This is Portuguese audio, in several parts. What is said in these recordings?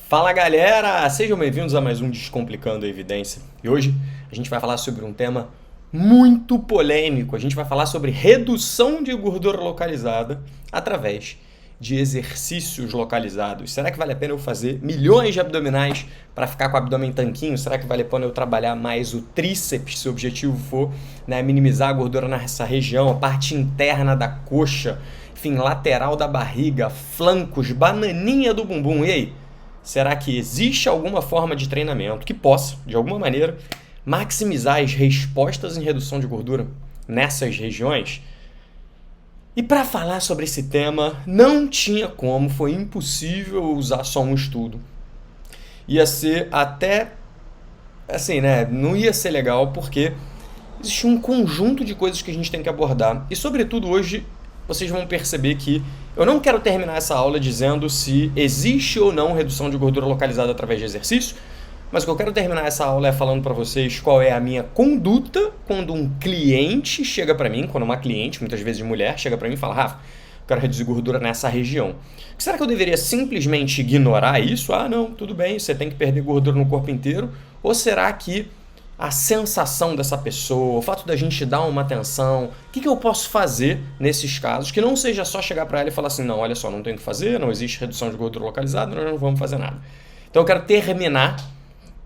Fala galera, sejam bem-vindos a mais um Descomplicando a Evidência. E hoje a gente vai falar sobre um tema muito polêmico. A gente vai falar sobre redução de gordura localizada através de exercícios localizados. Será que vale a pena eu fazer milhões de abdominais para ficar com o abdômen tanquinho? Será que vale a pena eu trabalhar mais o tríceps se o objetivo for, minimizar a gordura nessa região, a parte interna da coxa, enfim, lateral da barriga, flancos, bananinha do bumbum? E aí? Será que existe alguma forma de treinamento que possa, de alguma maneira, maximizar as respostas em redução de gordura nessas regiões? E para falar sobre esse tema, não tinha como, foi impossível usar só um estudo. Ia ser até, assim, não ia ser legal porque existe um conjunto de coisas que a gente tem que abordar. E sobretudo hoje, vocês vão perceber que eu não quero terminar essa aula dizendo se existe ou não redução de gordura localizada através de exercício, mas o que eu quero terminar essa aula é falando para vocês qual é a minha conduta quando um cliente chega para mim, quando uma cliente, muitas vezes mulher, chega para mim e fala: Rafa, eu quero reduzir gordura nessa região. Será que eu deveria simplesmente ignorar isso? Ah, não, tudo bem, você tem que perder gordura no corpo inteiro. Ou será que a sensação dessa pessoa, o fato da gente dar uma atenção, o que eu posso fazer nesses casos, que não seja só chegar para ela e falar assim: não, olha só, não tem o que fazer, não existe redução de gordura localizada, nós não vamos fazer nada. Então eu quero terminar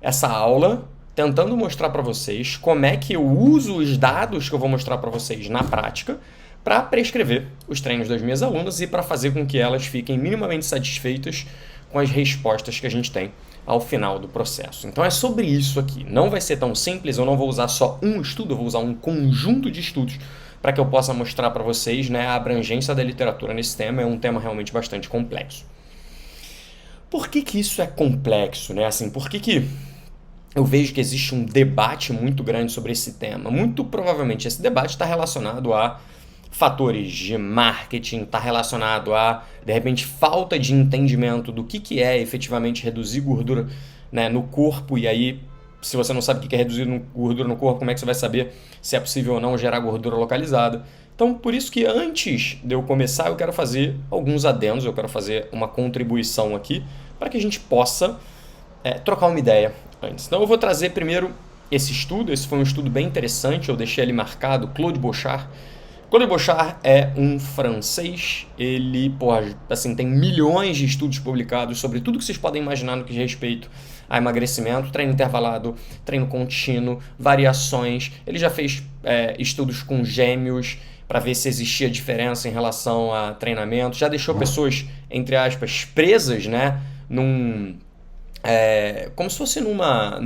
essa aula tentando mostrar para vocês como é que eu uso os dados que eu vou mostrar para vocês na prática para prescrever os treinos das minhas alunas e para fazer com que elas fiquem minimamente satisfeitas com as respostas que a gente tem ao final do processo. Então é sobre isso aqui. Não vai ser tão simples, eu não vou usar só um estudo, eu vou usar um conjunto de estudos para que eu possa mostrar para vocês, a abrangência da literatura nesse tema. É um tema realmente bastante complexo. Por que isso é complexo? Por que eu vejo que existe um debate muito grande sobre esse tema? Muito provavelmente esse debate está relacionado a fatores de marketing, está relacionado a, de repente, falta de entendimento do que é efetivamente reduzir gordura, no corpo. E aí, se você não sabe o que é reduzir gordura no corpo, como é que você vai saber se é possível ou não gerar gordura localizada? Então, por isso que antes de eu começar, eu quero fazer alguns adendos, eu quero fazer uma contribuição aqui para que a gente possa trocar uma ideia antes. Então, eu vou trazer primeiro esse estudo. Esse foi um estudo bem interessante, eu deixei ali marcado, Claude Bouchard. Claude Bouchard é um francês, ele tem milhões de estudos publicados sobre tudo que vocês podem imaginar no que diz respeito a emagrecimento, treino intervalado, treino contínuo, variações. Ele já fez estudos com gêmeos para ver se existia diferença em relação a treinamento, já deixou pessoas, entre aspas, presas, como se fosse numa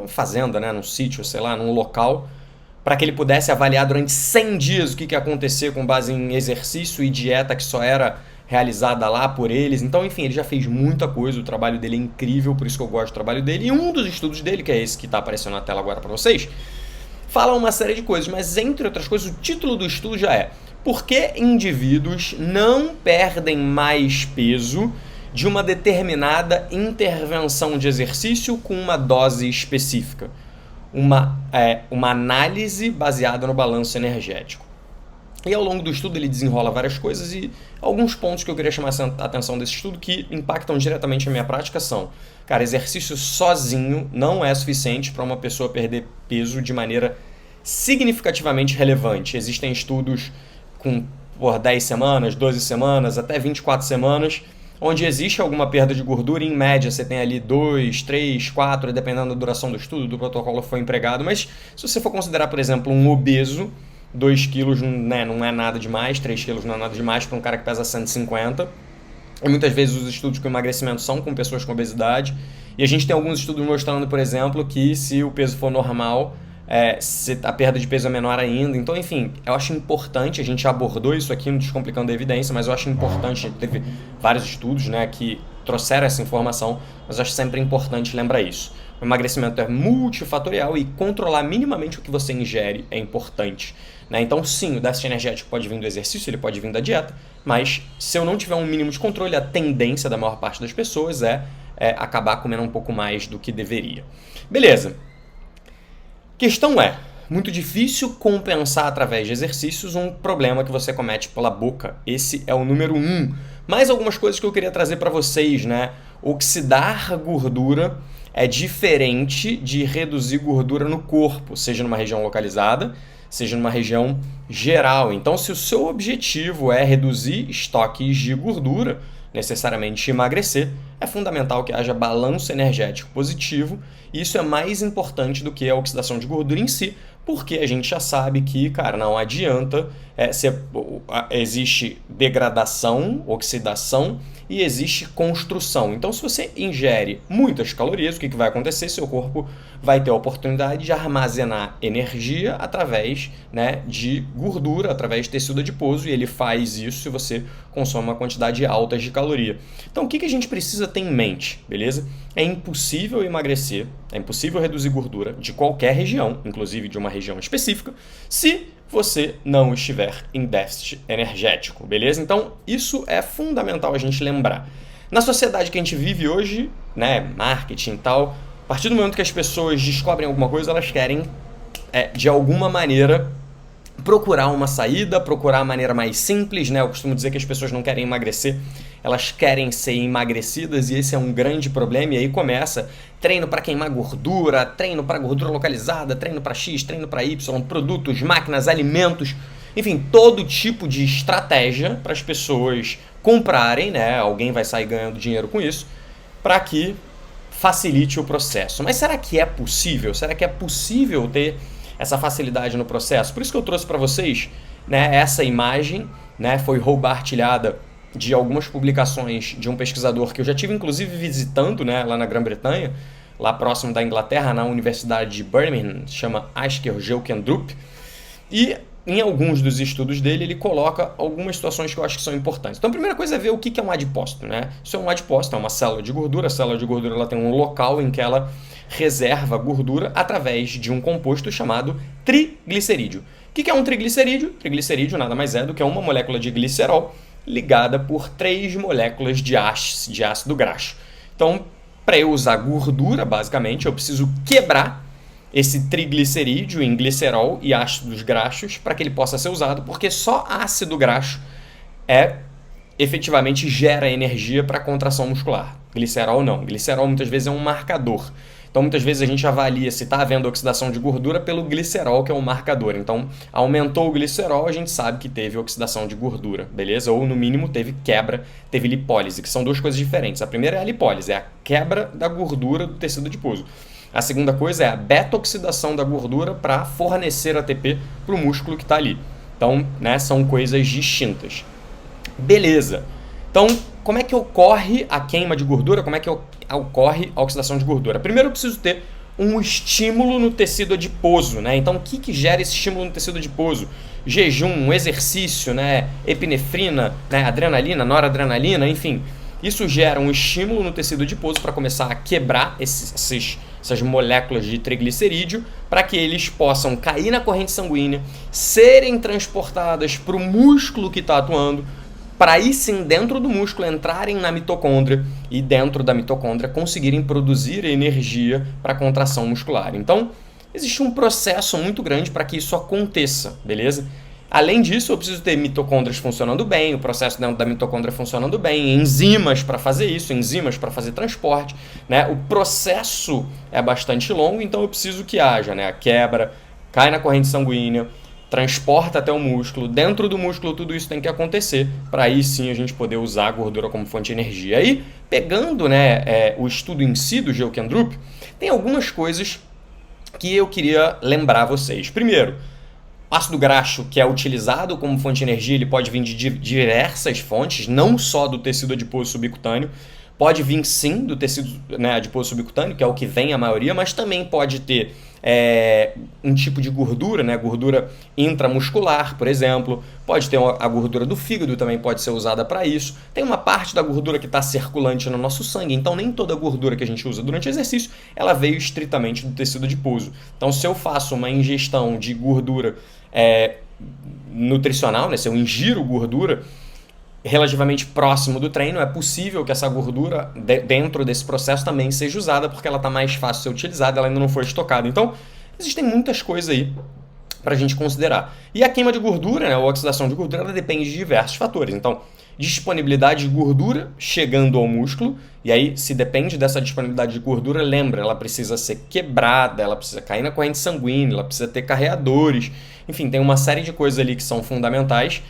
fazenda, num sítio, num local, para que ele pudesse avaliar durante 100 dias o que ia acontecer com base em exercício e dieta que só era realizada lá por eles. Então, enfim, ele já fez muita coisa, o trabalho dele é incrível, por isso que eu gosto do trabalho dele. E um dos estudos dele, que é esse que está aparecendo na tela agora para vocês, fala uma série de coisas, mas entre outras coisas, o título do estudo já é: por que indivíduos não perdem mais peso de uma determinada intervenção de exercício com uma dose específica? Uma análise baseada no balanço energético. E ao longo do estudo ele desenrola várias coisas, e alguns pontos que eu queria chamar a atenção desse estudo que impactam diretamente a minha prática são: exercício sozinho não é suficiente para uma pessoa perder peso de maneira significativamente relevante. Existem estudos com 10 semanas, 12 semanas, até 24 semanas, onde existe alguma perda de gordura. Em média você tem ali 2, 3, 4, dependendo da duração do estudo, do protocolo que foi empregado. Mas se você for considerar, por exemplo, um obeso, 2 quilos não é nada demais, 3 quilos não é nada demais para um cara que pesa 150. E muitas vezes os estudos com emagrecimento são com pessoas com obesidade. E a gente tem alguns estudos mostrando, por exemplo, que se o peso for normal, se a perda de peso é menor ainda. Então, enfim, eu acho importante, a gente abordou isso aqui no Descomplicando a Evidência, mas eu acho importante, teve vários estudos que trouxeram essa informação, mas eu acho sempre importante lembrar isso. O emagrecimento é multifatorial e controlar minimamente o que você ingere é importante. Então, sim, o déficit energético pode vir do exercício, ele pode vir da dieta, mas se eu não tiver um mínimo de controle, a tendência da maior parte das pessoas é acabar comendo um pouco mais do que deveria. Beleza. Questão é: muito difícil compensar através de exercícios um problema que você comete pela boca. Esse é o número 1. Mais algumas coisas que eu queria trazer para vocês, oxidar gordura é diferente de reduzir gordura no corpo, seja numa região localizada, seja numa região geral. Então, se o seu objetivo é reduzir estoques de gordura, necessariamente emagrecer, é fundamental que haja balanço energético positivo, e isso é mais importante do que a oxidação de gordura em si, porque a gente já sabe que, cara, não adianta, existe degradação, oxidação e existe construção. Então, se você ingere muitas calorias, o que vai acontecer? Seu corpo vai ter a oportunidade de armazenar energia através, né, de gordura, através de tecido adiposo, e ele faz isso se você consome uma quantidade alta de caloria. Então, o que a gente precisa ter em mente, beleza? É impossível emagrecer, é impossível reduzir gordura de qualquer região, inclusive de uma região específica, se você não estiver em déficit energético, beleza? Então, isso é fundamental a gente lembrar. Na sociedade que a gente vive hoje, né, marketing e tal, a partir do momento que as pessoas descobrem alguma coisa, elas querem, de alguma maneira, procurar uma saída, procurar a maneira mais simples, né? Eu costumo dizer que as pessoas não querem emagrecer, elas querem ser emagrecidas, e esse é um grande problema. E aí começa treino para queimar gordura, treino para gordura localizada, treino para X, treino para Y, produtos, máquinas, alimentos, enfim, todo tipo de estratégia para as pessoas comprarem, né? Alguém vai sair ganhando dinheiro com isso, para que facilite o processo. Mas será que é possível? Será que é possível ter essa facilidade no processo? Por isso que eu trouxe para vocês, né, essa imagem, né, foi roubartilhada de algumas publicações de um pesquisador que eu já tive inclusive visitando, né, lá na Grã-Bretanha, lá próximo da Inglaterra, na Universidade de Birmingham, se chama Asker Jeukendrup, e em alguns dos estudos dele ele coloca algumas situações que eu acho que são importantes. Então a primeira coisa é ver o que é um adipócito, né? Isso é um adipócito, é uma célula de gordura. A célula de gordura ela tem um local em que ela reserva gordura através de um composto chamado triglicerídeo. O que é um triglicerídeo? Triglicerídeo nada mais é do que uma molécula de glicerol ligada por 3 moléculas de ácido graxo. Então, para eu usar gordura, basicamente, eu preciso quebrar esse triglicerídeo em glicerol e ácidos graxos para que ele possa ser usado, porque só ácido graxo efetivamente gera energia para a contração muscular. Glicerol não. Glicerol muitas vezes é um marcador. Então, muitas vezes a gente avalia se está havendo oxidação de gordura pelo glicerol, que é um marcador. Então, aumentou o glicerol, a gente sabe que teve oxidação de gordura, beleza? Ou, no mínimo, teve quebra, teve lipólise, que são duas coisas diferentes. A primeira é a lipólise, é a quebra da gordura do tecido adiposo. A segunda coisa é a beta-oxidação da gordura para fornecer ATP para o músculo que está ali. Então, né, são coisas distintas. Beleza. Então, como é que ocorre a queima de gordura? Como é que ocorre a oxidação de gordura? Primeiro eu preciso ter um estímulo no tecido adiposo, né? Então, o que gera esse estímulo no tecido adiposo? Jejum, exercício, né? Epinefrina, né? Adrenalina, noradrenalina, enfim. Isso gera um estímulo no tecido adiposo para começar a quebrar essas moléculas de triglicerídeo, para que eles possam cair na corrente sanguínea, serem transportadas para o músculo que está atuando, para aí sim, dentro do músculo, entrarem na mitocôndria e dentro da mitocôndria conseguirem produzir energia para a contração muscular. Então, existe um processo muito grande para que isso aconteça, beleza? Além disso, eu preciso ter mitocôndrias funcionando bem, o processo dentro da mitocôndria funcionando bem, enzimas para fazer isso, enzimas para fazer transporte, né? O processo é bastante longo, então eu preciso que haja, né, a quebra, cai na corrente sanguínea, transporta até o músculo, dentro do músculo tudo isso tem que acontecer, para aí sim a gente poder usar a gordura como fonte de energia. Aí, pegando, né, o estudo em si do Jeukendrup, tem algumas coisas que eu queria lembrar vocês. Primeiro, ácido graxo, que é utilizado como fonte de energia, ele pode vir de diversas fontes, não só do tecido adiposo subcutâneo. Pode vir sim do tecido, né, adiposo subcutâneo, que é o que vem a maioria, mas também pode ter um tipo de gordura, né, gordura intramuscular, por exemplo. Pode ter a gordura do fígado, também pode ser usada para isso. Tem uma parte da gordura que está circulante no nosso sangue, então nem toda a gordura que a gente usa durante o exercício, ela veio estritamente do tecido adiposo. Então, se eu faço uma ingestão de gordura nutricional, né, se eu ingiro gordura relativamente próximo do treino, é possível que essa gordura dentro desse processo também seja usada, porque ela está mais fácil de ser utilizada, ela ainda não foi estocada. Então, existem muitas coisas aí para a gente considerar. E a queima de gordura, né, a oxidação de gordura, ela depende de diversos fatores. Então, disponibilidade de gordura chegando ao músculo, e aí, se depende dessa disponibilidade de gordura, lembra, ela precisa ser quebrada, ela precisa cair na corrente sanguínea, ela precisa ter carreadores, enfim, tem uma série de coisas ali que são fundamentais.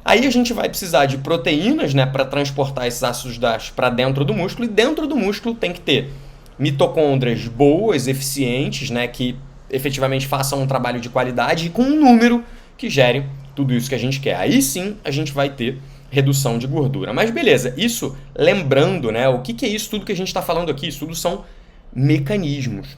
Aí a gente vai precisar de proteínas, né, para transportar esses ácidos graxos para dentro do músculo, e dentro do músculo tem que ter mitocôndrias boas, eficientes, né, que efetivamente façam um trabalho de qualidade e com um número que gere tudo isso que a gente quer. Aí sim a gente vai ter redução de gordura. Mas beleza, isso lembrando, né, o que é isso tudo que a gente está falando aqui? Isso tudo são mecanismos.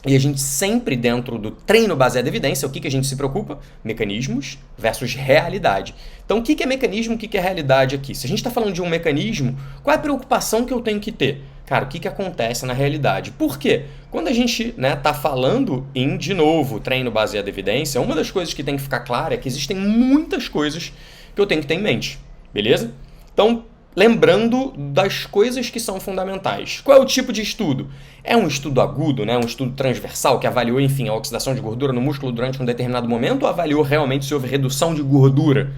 E a gente sempre dentro do treino baseado em evidência, o que a gente se preocupa? Mecanismos versus realidade. Então o que é mecanismo, o que é realidade aqui? Se a gente está falando de um mecanismo, qual é a preocupação que eu tenho que ter? Cara, o que acontece na realidade? Por quê? Quando a gente tá falando em, de novo, treino baseado em evidência, uma das coisas que tem que ficar clara é que existem muitas coisas que eu tenho que ter em mente, beleza? Então, lembrando das coisas que são fundamentais. Qual é o tipo de estudo? É um estudo agudo, né? Um estudo transversal que avaliou, enfim, a oxidação de gordura no músculo durante um determinado momento ou avaliou realmente se houve redução de gordura,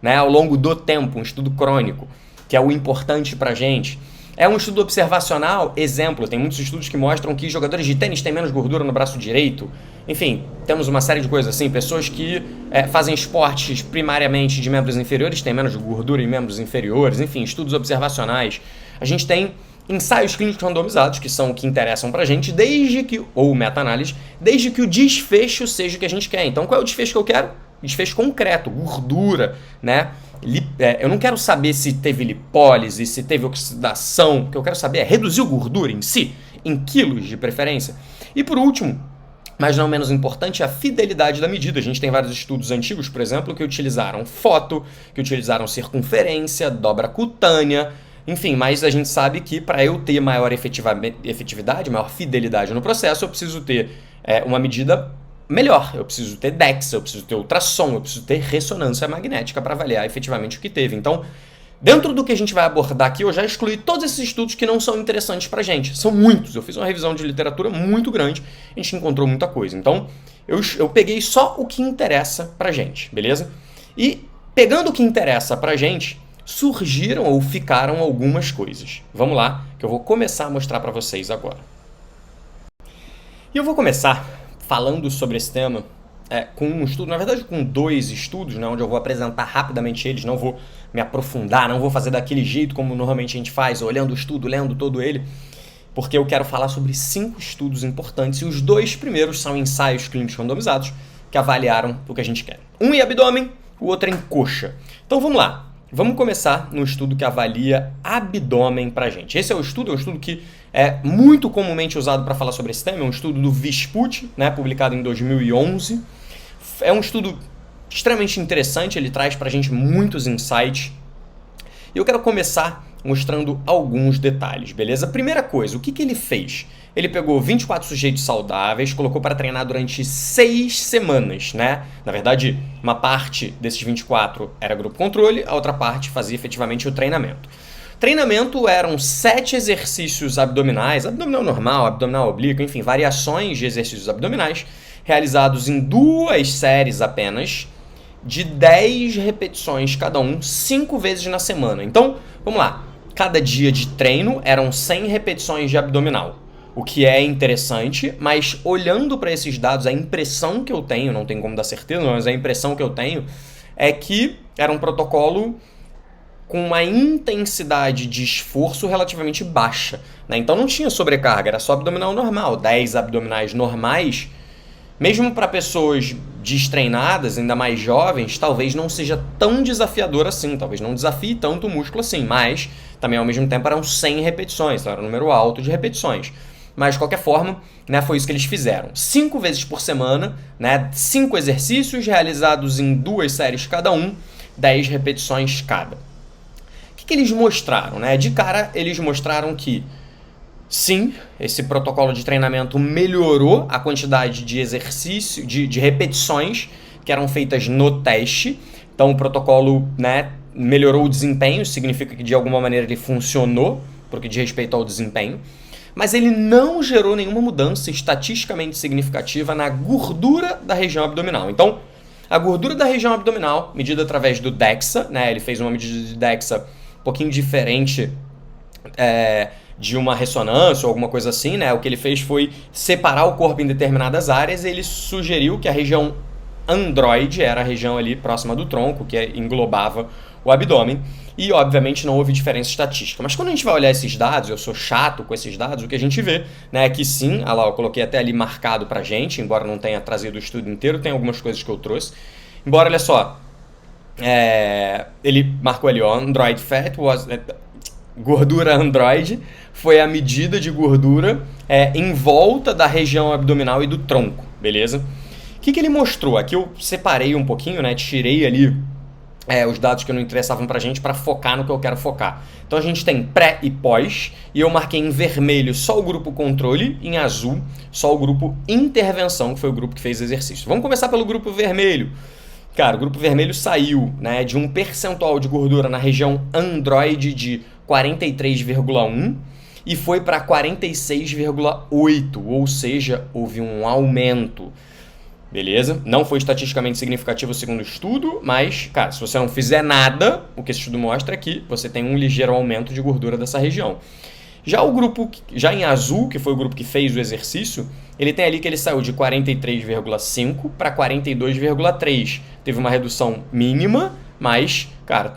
né, ao longo do tempo, um estudo crônico, que é o importante pra gente. É um estudo observacional, exemplo, tem muitos estudos que mostram que jogadores de tênis têm menos gordura no braço direito. Enfim, temos uma série de coisas assim, pessoas que fazem esportes primariamente de membros inferiores têm menos gordura em membros inferiores, enfim, estudos observacionais. A gente tem ensaios clínicos randomizados, que são o que interessam pra gente, ou meta-análise, desde que o desfecho seja o que a gente quer. Então, qual é o desfecho que eu quero? Desfecho concreto, gordura, né? Eu não quero saber se teve lipólise, se teve oxidação. O que eu quero saber é reduzir a gordura em si, em quilos de preferência. E por último, mas não menos importante, a fidelidade da medida. A gente tem vários estudos antigos, por exemplo, que utilizaram foto, que utilizaram circunferência, dobra cutânea, enfim, mas a gente sabe que para eu ter maior efetividade, maior fidelidade no processo, eu preciso ter uma medida melhor. Eu preciso ter DEX, eu preciso ter ultrassom, eu preciso ter ressonância magnética para avaliar efetivamente o que teve. Então, dentro do que a gente vai abordar aqui, eu já excluí todos esses estudos que não são interessantes pra gente. São muitos. Eu fiz uma revisão de literatura muito grande, a gente encontrou muita coisa. Então, eu peguei só o que interessa pra gente, beleza? E, pegando o que interessa pra gente, surgiram ou ficaram algumas coisas. Vamos lá, que eu vou começar a mostrar pra vocês agora. E eu vou começar falando sobre esse tema com um estudo, na verdade com 2 estudos, né, onde eu vou apresentar rapidamente eles, não vou me aprofundar, não vou fazer daquele jeito como normalmente a gente faz, olhando o estudo, lendo todo ele, porque eu quero falar sobre 5 estudos importantes, e os 2 primeiros são ensaios clínicos randomizados que avaliaram o que a gente quer. Um em abdômen, o outro em coxa. Então vamos lá. Vamos começar no estudo que avalia abdômen pra gente. Esse é um estudo que é muito comumente usado para falar sobre esse tema, é um estudo do Visput, né, publicado em 2011. É um estudo extremamente interessante, ele traz pra gente muitos insights. E eu quero começar mostrando alguns detalhes, beleza? Primeira coisa, o que ele fez? Ele pegou 24 sujeitos saudáveis, colocou para treinar durante 6 semanas, né? Na verdade, uma parte desses 24 era grupo controle, a outra parte fazia efetivamente o treinamento. Treinamento eram 7 exercícios abdominais, abdominal normal, abdominal oblíquo, enfim, variações de exercícios abdominais, realizados em 2 séries apenas, de 10 repetições cada um, 5 vezes na semana. Então, vamos lá. Cada dia de treino eram 100 repetições de abdominal, o que é interessante, mas olhando para esses dados, a impressão que eu tenho, não tem como dar certeza, mas a impressão que eu tenho é que era um protocolo com uma intensidade de esforço relativamente baixa, né? Então não tinha sobrecarga, era só abdominal normal, 10 abdominais normais. Mesmo para pessoas destreinadas, ainda mais jovens, talvez não seja tão desafiador assim, talvez não desafie tanto o músculo assim, mas também ao mesmo tempo eram 100 repetições, então era um número alto de repetições. Mas de qualquer forma, né, foi isso que eles fizeram. 5 vezes por semana, né, 5 exercícios realizados em 2 séries cada um, 10 repetições cada. O que eles mostraram? Né? De cara, eles mostraram que sim, esse protocolo de treinamento melhorou a quantidade de exercício, de repetições que eram feitas no teste. Então o protocolo, né, melhorou o desempenho, significa que de alguma maneira ele funcionou, porque diz respeito ao desempenho. Mas ele não gerou nenhuma mudança estatisticamente significativa na gordura da região abdominal. Então, a gordura da região abdominal, medida através do DEXA, né? Ele fez uma medida de DEXA um pouquinho diferente de uma ressonância ou alguma coisa assim, né? O que ele fez foi separar o corpo em determinadas áreas e ele sugeriu que a região androide era a região ali próxima do tronco, que englobava o abdômen, e obviamente não houve diferença estatística. Mas quando a gente vai olhar esses dados, eu sou chato com esses dados, o que a gente vê, né, é que sim, olha lá, eu coloquei até ali marcado pra gente, embora não tenha trazido o estudo inteiro, tem algumas coisas que eu trouxe. Embora, olha só, ele marcou ali, ó, android fat was... gordura androide foi a medida de gordura em volta da região abdominal e do tronco, beleza? O que ele mostrou? Aqui eu separei um pouquinho, né? Tirei ali os dados que não interessavam pra gente para focar no que eu quero focar. Então a gente tem pré e pós, e eu marquei em vermelho só o grupo controle, em azul só o grupo intervenção, que foi o grupo que fez exercício. Vamos começar pelo grupo vermelho. Cara, o grupo vermelho saiu, né, de um percentual de gordura na região androide de 43,1 e foi para 46,8, ou seja, houve um aumento. Beleza? Não foi estatisticamente significativo segundo o estudo, mas, cara, se você não fizer nada, o que esse estudo mostra é que você tem um ligeiro aumento de gordura dessa região. Já o grupo, já em azul, que foi o grupo que fez o exercício, ele tem ali que ele saiu de 43,5 para 42,3. Teve uma redução mínima, mas, cara,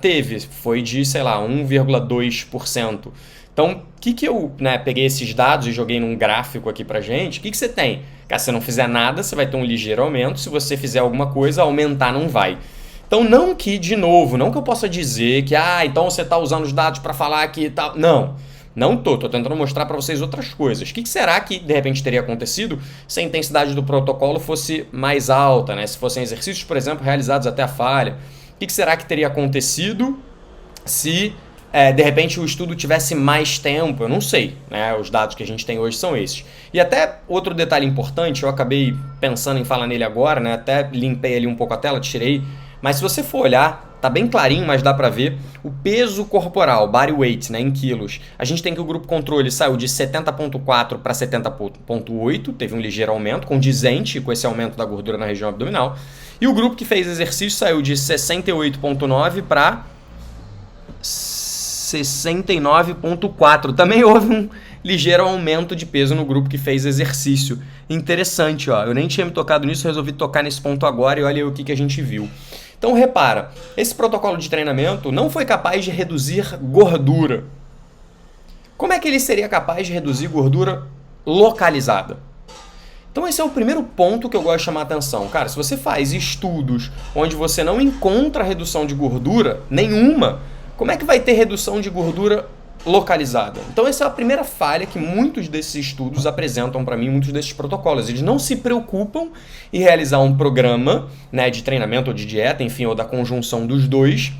foi de, sei lá, 1,2%. Então, o que eu peguei esses dados e joguei num gráfico aqui pra gente? O que você tem? Cara, se você não fizer nada, você vai ter um ligeiro aumento. Se você fizer alguma coisa, aumentar não vai. Então, não que, de novo, não que eu possa dizer que, então você está usando os dados para falar que tal. Não tô tentando mostrar para vocês outras coisas. O que será que, de repente, teria acontecido se a intensidade do protocolo fosse mais alta, né? Se fossem exercícios, por exemplo, realizados até a falha. O que será que teria acontecido se... de repente o estudo tivesse mais tempo, eu não sei, né? Os dados que a gente tem hoje são esses. E até outro detalhe importante, eu acabei pensando em falar nele agora, né? Até limpei ali um pouco a tela, tirei. Mas se você for olhar, tá bem clarinho, mas dá pra ver o peso corporal, body weight, né, em quilos. A gente tem que o grupo controle saiu de 70,4 para 70,8, teve um ligeiro aumento, condizente com esse aumento da gordura na região abdominal. E o grupo que fez exercício saiu de 68,9 para 69,4. Também houve um ligeiro aumento de peso no grupo que fez exercício. Interessante, ó. Eu nem tinha me tocado nisso, resolvi tocar nesse ponto agora e olha o que a gente viu. Então repara, esse protocolo de treinamento não foi capaz de reduzir gordura. Como é que ele seria capaz de reduzir gordura localizada? Então esse é o primeiro ponto que eu gosto de chamar a atenção. Cara, se você faz estudos onde você não encontra redução de gordura nenhuma, como é que vai ter redução de gordura localizada? Então essa é a primeira falha que muitos desses estudos apresentam para mim, muitos desses protocolos. Eles não se preocupam em realizar um programa, né, de treinamento ou de dieta, enfim, ou da conjunção dos dois,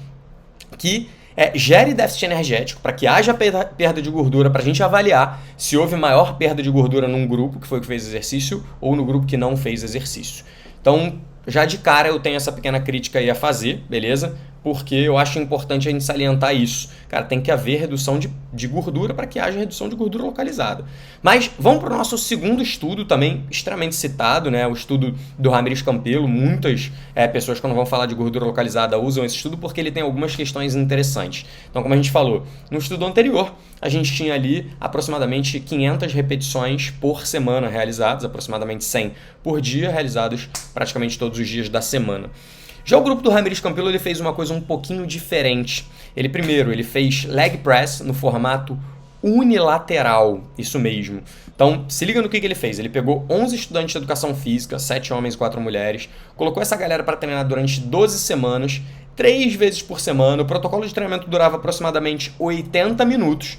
que gere déficit energético para que haja perda de gordura, para a gente avaliar se houve maior perda de gordura num grupo que foi o que fez exercício ou no grupo que não fez exercício. Então, já de cara eu tenho essa pequena crítica aí a fazer, beleza? Porque eu acho importante a gente salientar isso. Cara, tem que haver redução de gordura para que haja redução de gordura localizada. Mas vamos para o nosso segundo estudo, também extremamente citado, né? O estudo do Ramírez Campelo. Muitas pessoas, quando vão falar de gordura localizada, usam esse estudo porque ele tem algumas questões interessantes. Então, como a gente falou, no estudo anterior, a gente tinha ali aproximadamente 500 repetições por semana realizadas, aproximadamente 100 por dia, realizados praticamente todos os dias da semana. Já o grupo do Ramírez Campelo, ele fez uma coisa um pouquinho diferente. Ele fez leg press no formato unilateral, isso mesmo. Então, se liga no que ele fez. Ele pegou 11 estudantes de educação física, 7 homens e 4 mulheres, colocou essa galera para treinar durante 12 semanas, 3 vezes por semana. O protocolo de treinamento durava aproximadamente 80 minutos.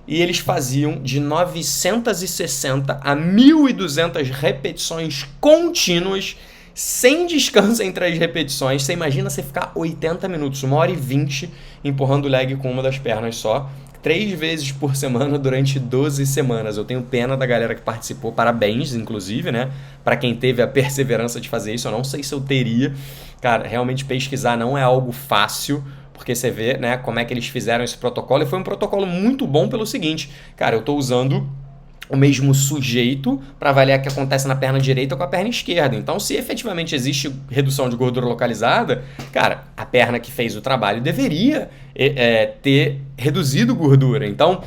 E eles faziam de 960 a 1.200 repetições contínuas, sem descanso entre as repetições. Você imagina você ficar 80 minutos, 1h20, empurrando o leg com uma das pernas só, 3 vezes por semana durante 12 semanas. Eu tenho pena da galera que participou, parabéns, inclusive, né? Para quem teve a perseverança de fazer isso, eu não sei se eu teria. Cara, realmente pesquisar não é algo fácil, porque você vê, né, como é que eles fizeram esse protocolo. E foi um protocolo muito bom pelo seguinte, cara, eu estou usando o mesmo sujeito para avaliar o que acontece na perna direita com a perna esquerda. Então, se efetivamente existe redução de gordura localizada, cara, a perna que fez o trabalho deveria ter reduzido gordura. Então,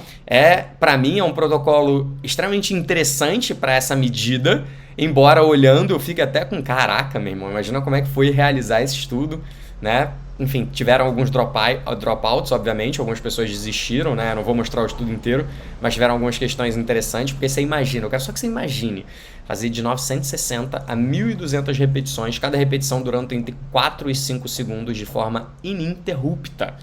para mim, é um protocolo extremamente interessante para essa medida, embora olhando eu fique até com, caraca, meu irmão, imagina como é que foi realizar esse estudo, né? Enfim, tiveram alguns dropouts, obviamente, algumas pessoas desistiram, né? Não vou mostrar o estudo inteiro, mas tiveram algumas questões interessantes, porque você imagina, eu quero só que você imagine, fazer de 960 a 1.200 repetições, cada repetição durando entre 4 e 5 segundos de forma ininterrupta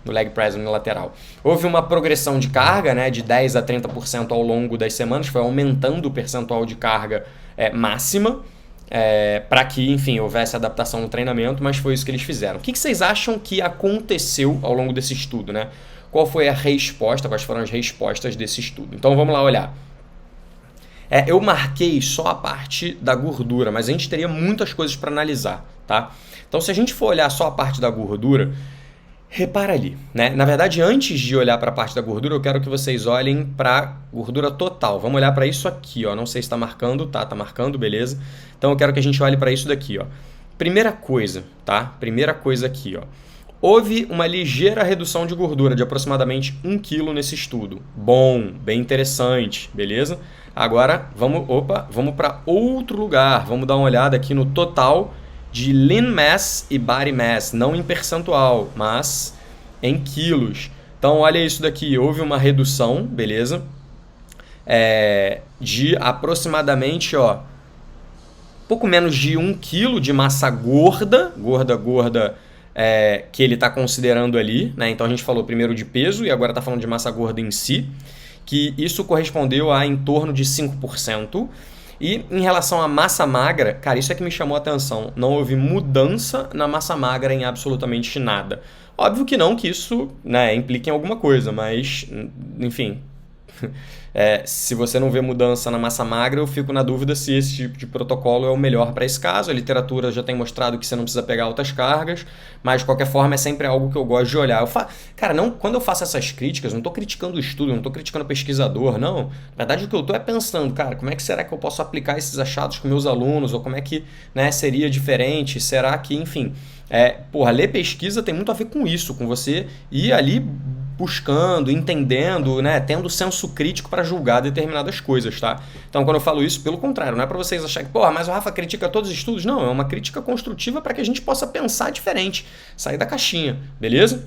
no leg press unilateral. Houve uma progressão de carga, né, de 10 a 30% ao longo das semanas, foi aumentando o percentual de carga máxima, para que, enfim, houvesse adaptação no treinamento, mas foi isso que eles fizeram. O que vocês acham que aconteceu ao longo desse estudo, né? Qual foi a resposta, quais foram as respostas desse estudo? Então vamos lá olhar. Eu marquei só a parte da gordura, mas a gente teria muitas coisas para analisar, tá? Então se a gente for olhar só a parte da gordura, repara ali, né? Na verdade, antes de olhar para a parte da gordura, eu quero que vocês olhem para a gordura total. Vamos olhar para isso aqui, ó. Não sei se está marcando, tá marcando, beleza. Então eu quero que a gente olhe para isso daqui, ó. Primeira coisa, tá? Primeira coisa aqui, ó. Houve uma ligeira redução de gordura de aproximadamente 1 kg nesse estudo. Bom, bem interessante, beleza? Agora, vamos para outro lugar. Vamos dar uma olhada aqui no total de lean mass e body mass, não em percentual, mas em quilos. Então, olha isso daqui, houve uma redução, beleza? De aproximadamente, ó, pouco menos de 1 kg de massa gorda, que ele está considerando ali, né? Então, a gente falou primeiro de peso e agora está falando de massa gorda em si, que isso correspondeu a em torno de 5%. E em relação à massa magra, cara, isso é que me chamou a atenção. Não houve mudança na massa magra em absolutamente nada. Óbvio que não que isso, né, implique em alguma coisa, mas, enfim, se você não vê mudança na massa magra, eu fico na dúvida se esse tipo de protocolo é o melhor para esse caso. A literatura já tem mostrado que você não precisa pegar altas cargas, mas de qualquer forma é sempre algo que eu gosto de olhar. Cara, quando eu faço essas críticas, não estou criticando o estudo, não estou criticando o pesquisador, não. Na verdade, o que eu estou pensando, cara, como é que será que eu posso aplicar esses achados com meus alunos, ou como é que, né, seria diferente? Será que, enfim, ler pesquisa tem muito a ver com isso, com você ir ali buscando, entendendo, né, tendo senso crítico para julgar determinadas coisas, tá? Então, quando eu falo isso, pelo contrário, não é para vocês acharem que, mas o Rafa critica todos os estudos. Não, é uma crítica construtiva para que a gente possa pensar diferente, sair da caixinha, beleza?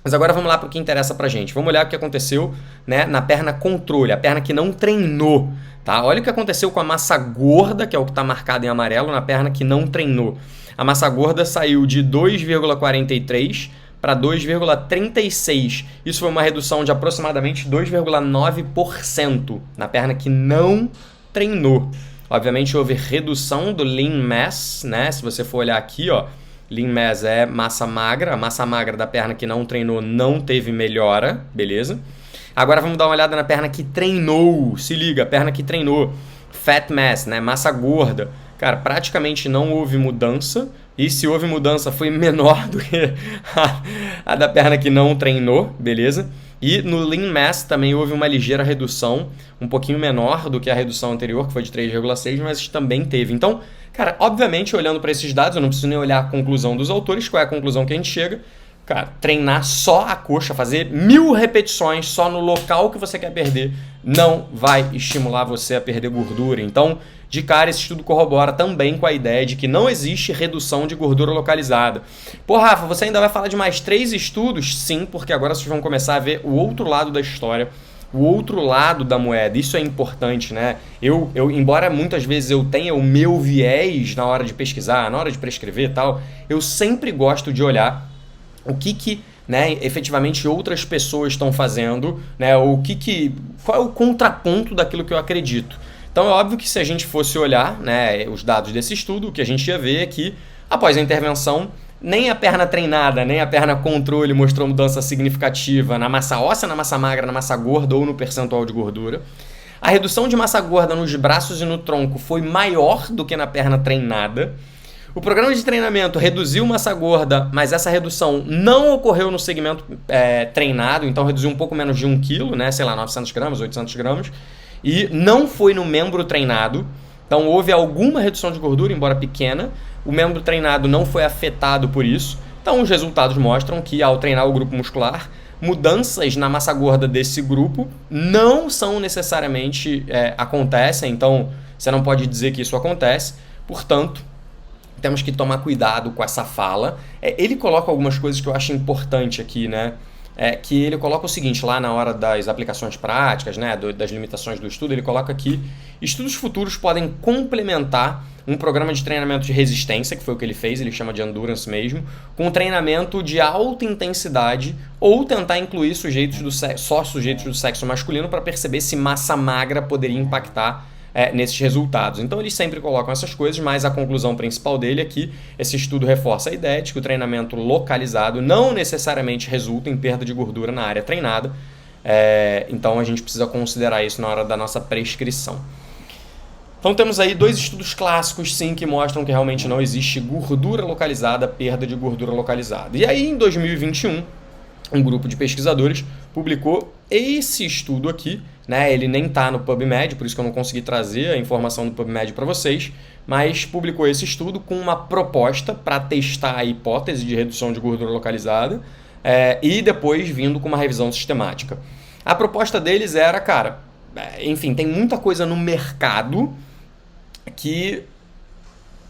Mas agora vamos lá para o que interessa pra gente. Vamos olhar o que aconteceu, né, na perna controle, a perna que não treinou, tá? Olha o que aconteceu com a massa gorda, que é o que está marcado em amarelo, na perna que não treinou. A massa gorda saiu de 2,43 para 2,36. Isso foi uma redução de aproximadamente 2,9% na perna que não treinou. Obviamente houve redução do lean mass, né? Se você for olhar aqui, ó, lean mass é massa magra. A massa magra da perna que não treinou não teve melhora, beleza? Agora vamos dar uma olhada na perna que treinou. Se liga, a perna que treinou. Fat mass, né? Massa gorda. Cara, praticamente não houve mudança. E se houve mudança foi menor do que a da perna que não treinou, beleza? E no lean mass também houve uma ligeira redução, um pouquinho menor do que a redução anterior, que foi de 3,6, mas também teve. Então, cara, obviamente, olhando para esses dados, eu não preciso nem olhar a conclusão dos autores. Qual é a conclusão que a gente chega? Cara, treinar só a coxa, fazer 1000 repetições só no local que você quer perder, não vai estimular você a perder gordura. Então, de cara, esse estudo corrobora também com a ideia de que não existe redução de gordura localizada. Pô, Rafa, você ainda vai falar de mais 3 estudos? Sim, porque agora vocês vão começar a ver o outro lado da história, o outro lado da moeda. Isso é importante, né? Eu embora muitas vezes eu tenha o meu viés na hora de pesquisar, na hora de prescrever e tal, eu sempre gosto de olhar o que né, efetivamente outras pessoas estão fazendo, né, qual é o contraponto daquilo que eu acredito. Então é óbvio que se a gente fosse olhar, né, os dados desse estudo, o que a gente ia ver é que após a intervenção, nem a perna treinada, nem a perna controle mostrou mudança significativa na massa óssea, na massa magra, na massa gorda ou no percentual de gordura. A redução de massa gorda nos braços e no tronco foi maior do que na perna treinada. O programa de treinamento reduziu massa gorda, mas essa redução não ocorreu no segmento treinado, então reduziu um pouco menos de 1 kg, né? Sei lá, 900 gramas, 800 gramas. e não foi no membro treinado. Então houve alguma redução de gordura, embora pequena. O membro treinado não foi afetado por isso. Então os resultados mostram que ao treinar o grupo muscular, mudanças na massa gorda desse grupo não são necessariamente acontecem. Então você não pode dizer que isso acontece. Portanto, temos que tomar cuidado com essa fala. Ele coloca algumas coisas que eu acho importante aqui, né? Que ele coloca o seguinte, lá na hora das aplicações práticas, né, das limitações do estudo, ele coloca que estudos futuros podem complementar um programa de treinamento de resistência, que foi o que ele fez, ele chama de endurance mesmo, com treinamento de alta intensidade ou tentar incluir só sujeitos do sexo masculino para perceber se massa magra poderia impactar nesses resultados. Então eles sempre colocam essas coisas, mas a conclusão principal dele é que esse estudo reforça a ideia de que o treinamento localizado não necessariamente resulta em perda de gordura na área treinada. Então a gente precisa considerar isso na hora da nossa prescrição. Então temos aí 2 estudos clássicos, sim, que mostram que realmente não existe gordura localizada, perda de gordura localizada. E aí em 2021, um grupo de pesquisadores publicou esse estudo aqui, né? Ele nem está no PubMed, por isso que eu não consegui trazer a informação do PubMed para vocês, mas publicou esse estudo com uma proposta para testar a hipótese de redução de gordura localizada e depois vindo com uma revisão sistemática. A proposta deles era, cara, enfim, tem muita coisa no mercado que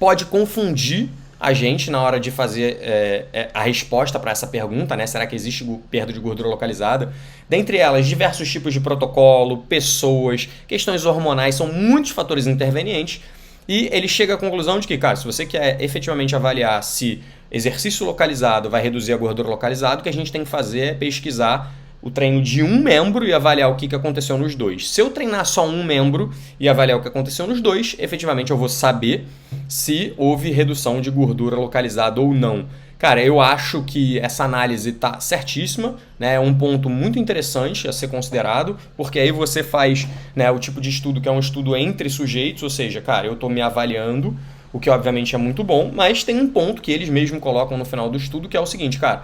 pode confundir a gente na hora de fazer a resposta para essa pergunta, né? Será que existe perda de gordura localizada? Dentre elas, diversos tipos de protocolo, pessoas, questões hormonais, são muitos fatores intervenientes e ele chega à conclusão de que, cara, se você quer efetivamente avaliar se exercício localizado vai reduzir a gordura localizada, o que a gente tem que fazer é pesquisar o treino de um membro e avaliar o que aconteceu nos dois. Se eu treinar só um membro e avaliar o que aconteceu nos dois, efetivamente eu vou saber se houve redução de gordura localizada ou não. Cara, eu acho que essa análise está certíssima, né? É um ponto muito interessante a ser considerado, porque aí você faz, né, o tipo de estudo que é um estudo entre sujeitos, ou seja, cara, eu estou me avaliando, o que obviamente é muito bom, mas tem um ponto que eles mesmos colocam no final do estudo, que é o seguinte, cara,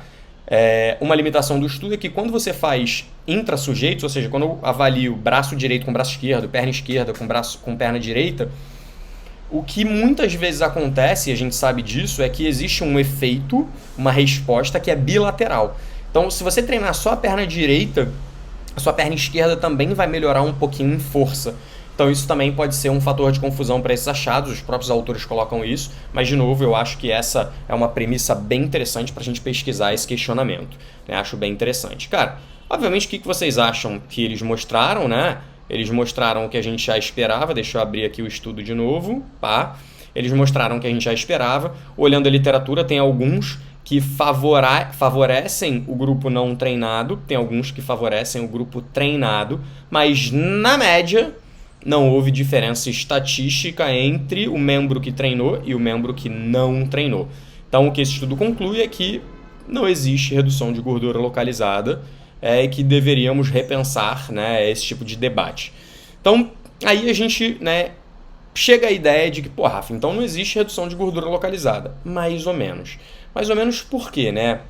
uma limitação do estudo é que quando você faz intra-sujeitos, ou seja, quando eu avalio braço direito com braço esquerdo, perna esquerda com perna direita, o que muitas vezes acontece, e a gente sabe disso, é que existe um efeito, uma resposta que é bilateral. Então, se você treinar só a perna direita, a sua perna esquerda também vai melhorar um pouquinho em força. Então isso também pode ser um fator de confusão para esses achados, os próprios autores colocam isso, mas de novo eu acho que essa é uma premissa bem interessante para a gente pesquisar esse questionamento, né? Acho bem interessante. Cara, obviamente o que vocês acham que eles mostraram, né? Eles mostraram o que a gente já esperava, deixa eu abrir aqui o estudo de novo, tá? Eles mostraram o que a gente já esperava, olhando a literatura tem alguns que favorecem o grupo não treinado, tem alguns que favorecem o grupo treinado, mas na média não houve diferença estatística entre o membro que treinou e o membro que não treinou. Então, o que esse estudo conclui é que não existe redução de gordura localizada e que deveríamos repensar, né, esse tipo de debate. Então, aí a gente, né, chega à ideia de que, pô, Rafa, então não existe redução de gordura localizada. Mais ou menos. Mais ou menos por quê, né?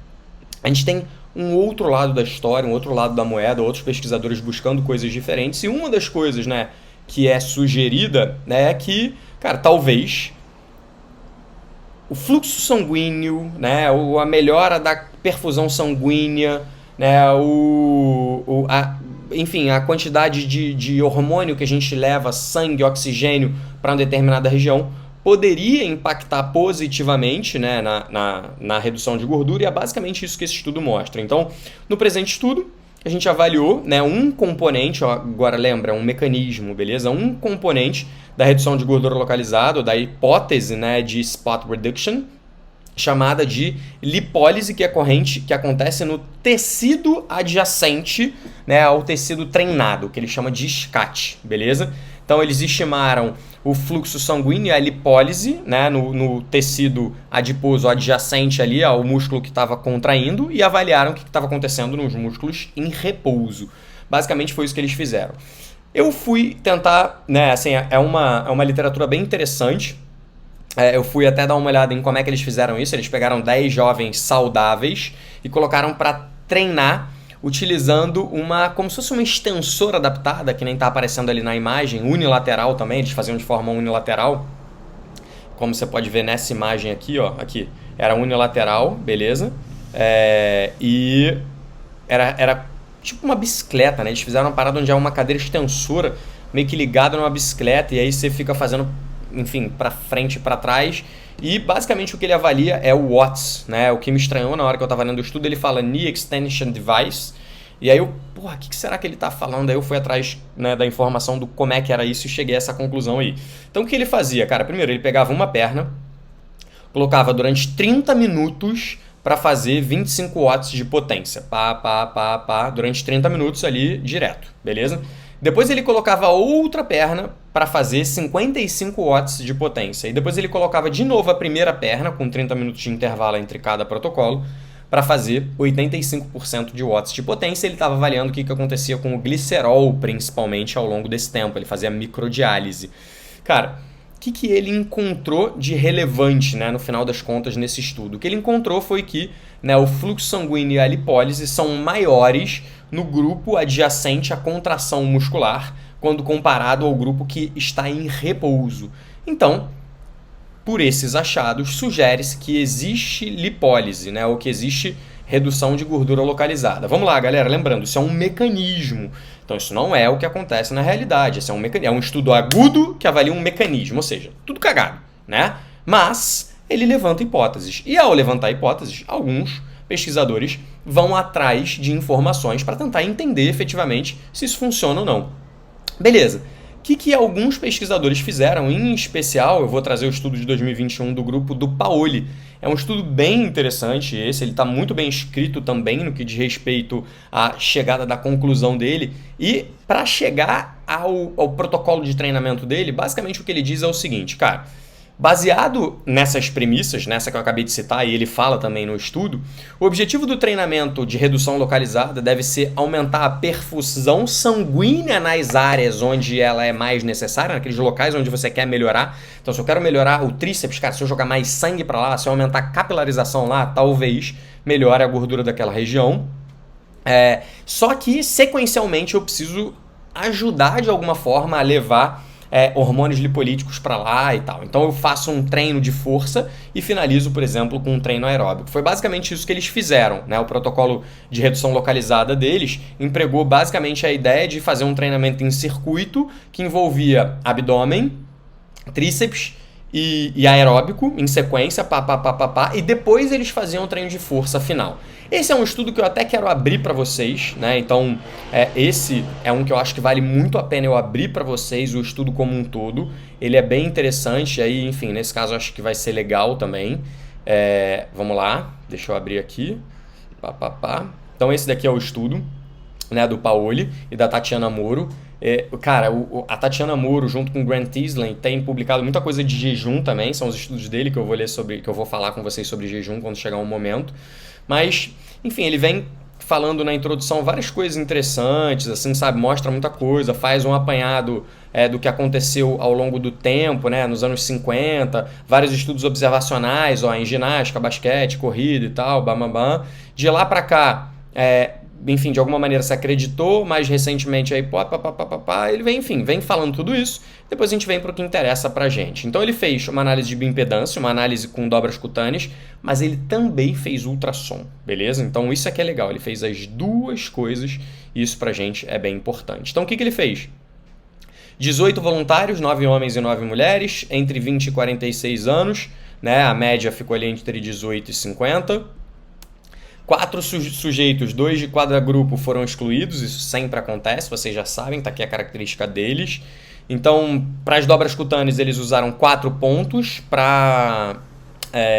A gente tem um outro lado da história, um outro lado da moeda, outros pesquisadores buscando coisas diferentes. E uma das coisas, né, que é sugerida, né, é que, cara, talvez o fluxo sanguíneo, né, a melhora da perfusão sanguínea, né, enfim, a quantidade de hormônio que a gente leva, sangue, oxigênio para uma determinada região, poderia impactar positivamente, né, na redução de gordura, e é basicamente isso que esse estudo mostra. Então, no presente estudo, a gente avaliou, né, um componente, ó, agora lembra, um mecanismo, beleza? Um componente da redução de gordura localizada, ou da hipótese, né, de spot reduction, chamada de lipólise, que acontece no tecido adjacente, né, ao tecido treinado, que ele chama de SCAT, beleza? Então eles estimaram o fluxo sanguíneo e a lipólise, né, no tecido adiposo adjacente ali ao músculo que estava contraindo e avaliaram o que estava acontecendo nos músculos em repouso. Basicamente foi isso que eles fizeram. Eu fui tentar, né, assim, é uma literatura bem interessante. Eu fui até dar uma olhada em como é que eles fizeram isso. Eles pegaram 10 jovens saudáveis e colocaram para treinar utilizando como se fosse uma extensora adaptada, que nem está aparecendo ali na imagem, unilateral também, eles faziam de forma unilateral, como você pode ver nessa imagem aqui, ó, aqui, era unilateral, beleza? E era tipo uma bicicleta, né? Eles fizeram uma parada onde é uma cadeira extensora, meio que ligada numa bicicleta, e aí você fica fazendo, enfim, para frente e para trás. E basicamente o que ele avalia é o watts, né? O que me estranhou na hora que eu estava lendo o estudo, ele fala Knee Extension Device. E aí eu, porra, o que será que ele está falando? Aí eu fui atrás, né, da informação do como é que era isso e cheguei a essa conclusão aí. Então o que ele fazia, cara? Primeiro, ele pegava uma perna, colocava durante 30 minutos para fazer 25 watts de potência. Durante 30 minutos ali, direto, beleza? Depois ele colocava outra perna para fazer 55 watts de potência. E depois ele colocava de novo a primeira perna, com 30 minutos de intervalo entre cada protocolo, para fazer 85% de watts de potência. Ele estava avaliando o que acontecia com o glicerol, principalmente, ao longo desse tempo. Ele fazia microdiálise. Cara, o que ele encontrou de relevante, né, no final das contas nesse estudo? O que ele encontrou foi que, né, o fluxo sanguíneo e a lipólise são maiores no grupo adjacente à contração muscular quando comparado ao grupo que está em repouso. Então, por esses achados, sugere-se que existe lipólise, né, ou que existe redução de gordura localizada. Vamos lá, galera, lembrando, isso é um mecanismo. Então, isso não é o que acontece na realidade. Isso é um estudo agudo que avalia um mecanismo, ou seja, tudo cagado, né? Mas ele levanta hipóteses. E ao levantar hipóteses, alguns pesquisadores vão atrás de informações para tentar entender efetivamente se isso funciona ou não. Beleza. O que alguns pesquisadores fizeram, em especial, eu vou trazer o estudo de 2021 do grupo do Paoli. É um estudo bem interessante esse, ele está muito bem escrito também no que diz respeito à chegada da conclusão dele. E para chegar ao protocolo de treinamento dele, basicamente o que ele diz é o seguinte, cara, baseado nessas premissas, nessa que eu acabei de citar e ele fala também no estudo, o objetivo do treinamento de redução localizada deve ser aumentar a perfusão sanguínea nas áreas onde ela é mais necessária, naqueles locais onde você quer melhorar. Então, se eu quero melhorar o tríceps, cara, se eu jogar mais sangue para lá, se eu aumentar a capilarização lá, talvez melhore a gordura daquela região. Só que, sequencialmente, eu preciso ajudar de alguma forma a levar hormônios lipolíticos para lá e tal. Então eu faço um treino de força e finalizo, por exemplo, com um treino aeróbico. Foi basicamente isso que eles fizeram, né? O protocolo de redução localizada deles empregou basicamente a ideia de fazer um treinamento em circuito que envolvia abdômen, tríceps e aeróbico em sequência, e depois eles faziam um treino de força final. Esse é um estudo que eu até quero abrir para vocês, né? Então, esse é um que eu acho que vale muito a pena eu abrir para vocês, o estudo como um todo. Ele é bem interessante, aí, enfim, nesse caso eu acho que vai ser legal também. Vamos lá, deixa eu abrir aqui. Então, esse daqui é o estudo, né, do Paoli e da Tatiana Moro. Cara, a Tatiana Moro junto com o Grant Island tem publicado muita coisa de jejum também, são os estudos dele que eu vou ler sobre, que eu vou falar com vocês sobre jejum quando chegar um momento. Mas, enfim, ele vem falando na introdução várias coisas interessantes, assim, sabe, mostra muita coisa, faz um apanhado do que aconteceu ao longo do tempo, né, nos anos 50, vários estudos observacionais, em ginástica, basquete, corrida e tal, De lá para cá, enfim, de alguma maneira se acreditou, mais recentemente aí, ele vem falando tudo isso, depois a gente vem para o que interessa pra gente. Então ele fez uma análise de bioimpedância, uma análise com dobras cutâneas, mas ele também fez ultrassom, beleza? Então isso aqui é legal, ele fez as duas coisas e isso pra gente é bem importante. Então o que ele fez? 18 voluntários, 9 homens e 9 mulheres, entre 20 e 46 anos, né? A média ficou ali entre 18 e 50. 4 sujeitos, 2 de cada grupo foram excluídos, isso sempre acontece, vocês já sabem, tá aqui a característica deles. Então, para as dobras cutâneas eles usaram 4 pontos, para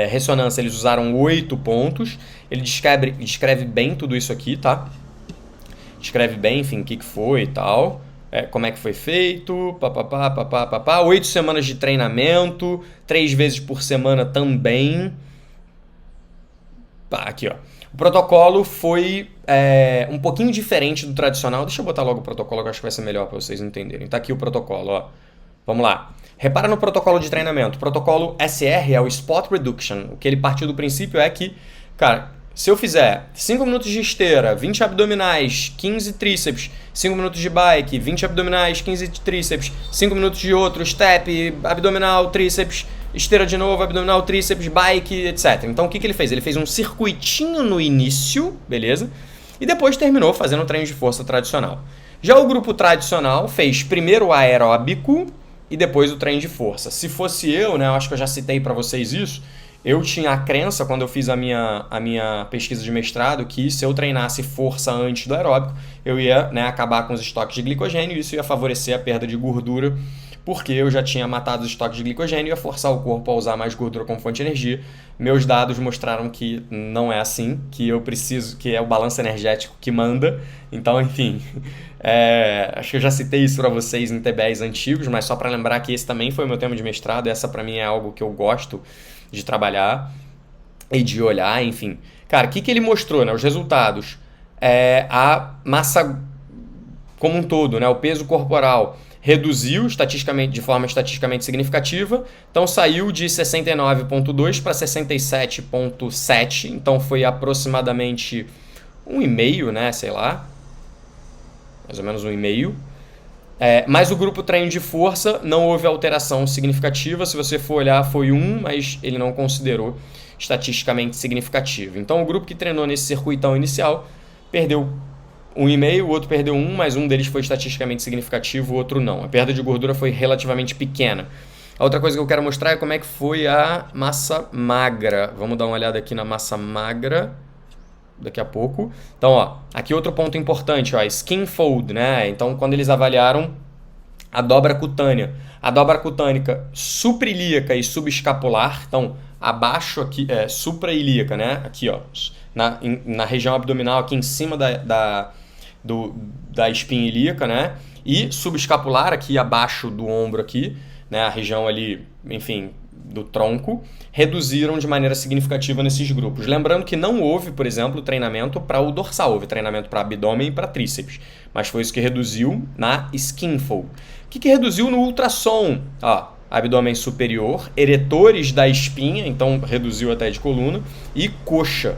ressonância eles usaram 8 pontos. Ele descreve bem tudo isso aqui, tá? Descreve bem, enfim, o que foi e tal, como é que foi feito, 8 semanas de treinamento, 3 vezes por semana também. Aqui, ó. O protocolo foi um pouquinho diferente do tradicional. Deixa eu botar logo o protocolo, que eu acho que vai ser melhor para vocês entenderem. Tá aqui o protocolo, ó. Vamos lá. Repara no protocolo de treinamento. O protocolo SR é o Spot Reduction. O que ele partiu do princípio é que, cara, Se eu fizer 5 minutos de esteira, 20 abdominais, 15 tríceps, 5 minutos de bike, 20 abdominais, 15 tríceps, 5 minutos de outro, step, abdominal, tríceps, esteira de novo, abdominal, tríceps, bike, etc. Então o que ele fez? Ele fez um circuitinho no início, beleza? E depois terminou fazendo o treino de força tradicional. Já o grupo tradicional fez primeiro o aeróbico e depois o treino de força. Se fosse eu, né, eu acho que eu já citei para vocês isso, eu tinha a crença, quando eu fiz a minha pesquisa de mestrado, que se eu treinasse força antes do aeróbico, eu ia, né, acabar com os estoques de glicogênio e isso ia favorecer a perda de gordura, porque eu já tinha matado os estoques de glicogênio e ia forçar o corpo a usar mais gordura como fonte de energia. Meus dados mostraram que não é assim, que eu preciso, que é o balanço energético que manda. Então, enfim, acho que eu já citei isso para vocês em TBEs antigos, mas só para lembrar que esse também foi o meu tema de mestrado, essa para mim é algo que eu gosto de trabalhar e de olhar, enfim. Cara, o que ele mostrou, né? Os resultados. A massa como um todo, né? O peso corporal reduziu de forma estatisticamente significativa, então saiu de 69,2 para 67,7, então foi aproximadamente 1,5, né? Sei lá, mais ou menos 1,5. Mas o grupo treino de força não houve alteração significativa. Se você for olhar, foi 1, mas ele não considerou estatisticamente significativo. Então o grupo que treinou nesse circuitão inicial perdeu 1,5, o outro perdeu 1, mas um deles foi estatisticamente significativo, o outro não. A perda de gordura foi relativamente pequena. A outra coisa que eu quero mostrar é como é que foi a massa magra. Vamos dar uma olhada aqui na massa magra daqui a pouco. Então, ó, aqui outro ponto importante, ó, skin fold, né? Então, quando eles avaliaram a dobra cutânea, suprailíaca e subescapular, então, abaixo aqui, suprailíaca, né? Aqui, ó, na região abdominal, aqui em cima da espinha ilíaca, né? E subescapular, aqui abaixo do ombro aqui, né? A região ali, enfim, do tronco, reduziram de maneira significativa nesses grupos. Lembrando que não houve, por exemplo, treinamento para o dorsal, houve treinamento para abdômen e para tríceps, mas foi isso que reduziu na skin fold. O que reduziu no ultrassom? Ó, abdômen superior, eretores da espinha, então reduziu até de coluna, e coxa.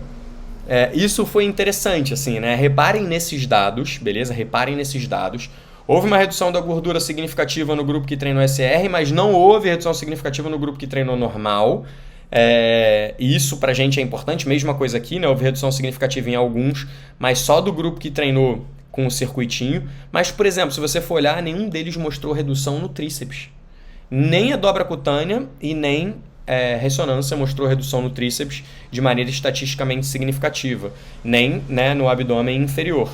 Isso foi interessante, assim, né? Reparem nesses dados, beleza? Reparem nesses dados. Houve uma redução da gordura significativa no grupo que treinou SR, mas não houve redução significativa no grupo que treinou normal. E isso pra gente é importante, mesma coisa aqui, né? Houve redução significativa em alguns, mas só do grupo que treinou com o circuitinho. Mas, por exemplo, se você for olhar, nenhum deles mostrou redução no tríceps. Nem a dobra cutânea e nem ressonância mostrou redução no tríceps de maneira estatisticamente significativa, nem, né, no abdômen inferior.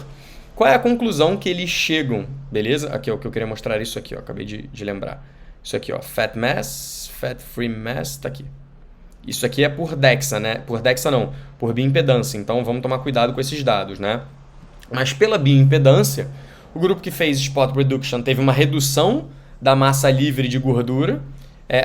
Qual é a conclusão que eles chegam? Beleza? Aqui, ó, o que eu queria mostrar isso aqui, ó, acabei de lembrar. Isso aqui, ó, fat mass, fat free mass, tá aqui. Isso aqui é por DEXA, né? Por DEXA não, por bioimpedância. Então vamos tomar cuidado com esses dados, né? Mas pela bioimpedância, o grupo que fez spot reduction teve uma redução da massa livre de gordura,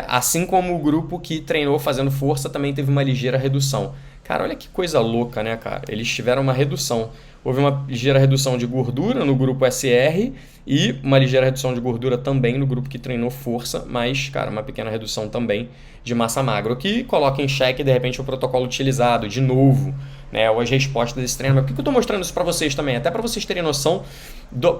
assim como o grupo que treinou fazendo força também teve uma ligeira redução. Cara, olha que coisa louca, né, cara? Eles tiveram uma redução. Houve uma ligeira redução de gordura no grupo SR e uma ligeira redução de gordura também no grupo que treinou força, mas, cara, uma pequena redução também de massa magra, o que coloca em xeque, de repente, o protocolo utilizado, de novo, né, ou as respostas desse treinamento. Por que eu estou mostrando isso para vocês também? Até para vocês terem noção